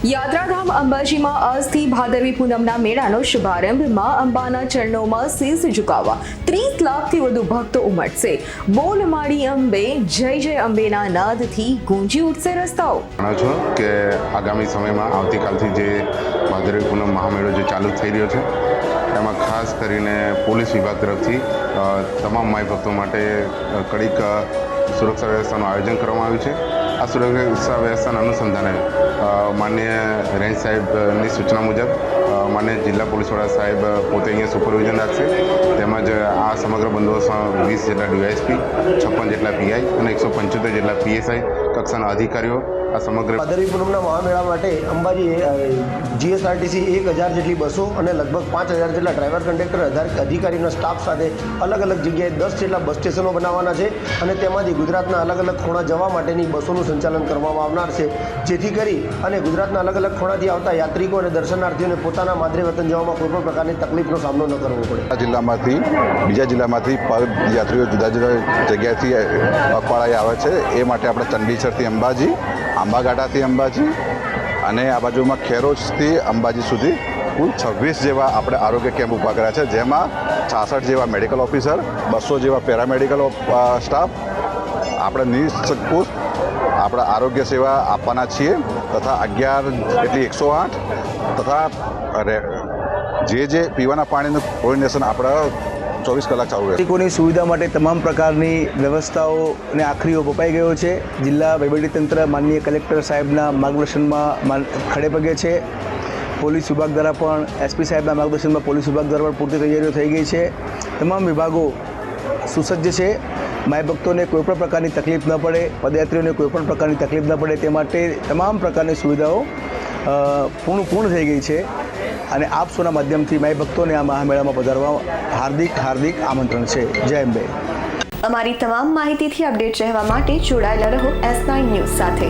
યાત્રાધામ અંબાજીમાં આજથી ભાદરવી પૂનમના મેળાનો શુભારંભ માં અંબાના ચરણોમાં શીશ ઝુકાવવા 30 લાખથી વધુ ભક્તો ઉમટશે। બોલ માડી અંબે જય જય અંબેના નાદથી ગુંજી ઉઠશે રસ્તાઓ। જાણો છો કે આગામી સમયમાં આવતીકાલથી જે ભાદરવી પૂનમ મહામેળો જે ચાલુ થઈ રહ્યો છે એમાં ખાસ કરીને પોલીસ વિભાગ તરફથી તમામ માઈ ભક્તો માટે કડીક સુરક્ષા વ્યવસ્થાનું આયોજન કરવામાં આવ્યું છે। આ સુરક્ષા વ્યવસ્થાના અનુસંધાને માનનીય રેન્જ સાહેબની સૂચના મુજબ માનનીય જિલ્લા પોલીસ વડા સાહેબ પોતે અહીંયા સુપરવિઝન રાખશે। તેમજ આ સમગ્ર બંદોબસ્તમાં 20 જેટલા ડીવાયએસપી, 56 જેટલા પીઆઈ અને 175 જેટલા પીએસઆઈ કક્ષાના અધિકારીઓ આ સમગ્ર ભાદરવી પૂનમના મહામેળા માટે અંબાજી જીએસઆરટીસી 1000 જેટલી બસો અને લગભગ 5000 જેટલા ડ્રાઈવર કંડક્ટર અધિકારીના સ્ટાફ સાથે અલગ અલગ જગ્યાએ 10 જેટલા બસ સ્ટેશનો બનાવવાના છે અને તેમાંથી ગુજરાતના અલગ અલગ ખૂણા જવા માટેની બસોનું સંચાલન કરવામાં આવનાર છે, જેથી કરી અને ગુજરાતના અલગ અલગ ખૂણાથી આવતા યાત્રિકો અને દર્શનાર્થીઓને પોતાના માદરે વતન જવામાં કોઈ પણ પ્રકારની તકલીફનો સામનો ન કરવો પડે। આ જિલ્લામાંથી બીજા જિલ્લામાંથી યાત્રીઓ જુદા જુદા જગ્યાએથી અખવાડાએ આવે છે। એ માટે આપણે ચંડીસરથી અંબાજી, આંબાઘાટાથી અંબાજી અને આ બાજુમાં ખેરોજથી અંબાજી સુધી કુલ 26 જેવા આપણે આરોગ્ય કેમ્પ ઊભા કર્યા છે, જેમાં 66 જેવા મેડિકલ ઓફિસર, 200 જેવા પેરામેડિકલ સ્ટાફ આપણે નિઃસંકોચ આપણે આરોગ્ય સેવા આપવાના છીએ તથા 11 એટલી 108 તથા જે પીવાના પાણીનું ક્લોરિનેશન આપણે 24 કલાક ચાલુ રહે। નાગરિકોની સુવિધા માટે તમામ પ્રકારની વ્યવસ્થાઓને આખરી ઓપ અપાઈ ગયો છે। જિલ્લા વહીવટીતંત્ર માનનીય કલેક્ટર સાહેબના માર્ગદર્શનમાં ખડે પગે છે। પોલીસ વિભાગ દ્વારા પણ એસપી સાહેબના માર્ગદર્શનમાં પોલીસ વિભાગ દ્વારા પણ પૂરતી તૈયારીઓ થઈ ગઈ છે। તમામ વિભાગો સુસજ્જ છે। માય ભક્તોને કોઈપણ પ્રકારની તકલીફ ન પડે, પદયાત્રીઓને કોઈપણ પ્રકારની તકલીફ ન પડે તે માટે તમામ પ્રકારની સુવિધાઓ પૂર્ણ થઈ ગઈ છે અને આપ સૌના માધ્યમથી માય ભક્તોને આ મહામેળામાં પધારવા હાર્દિક આમંત્રણ છે। જય અંબે। અમારી તમામ માહિતીથી અપડેટ રહેવા માટે જોડાયેલા રહો S9 ન્યૂઝ સાથે।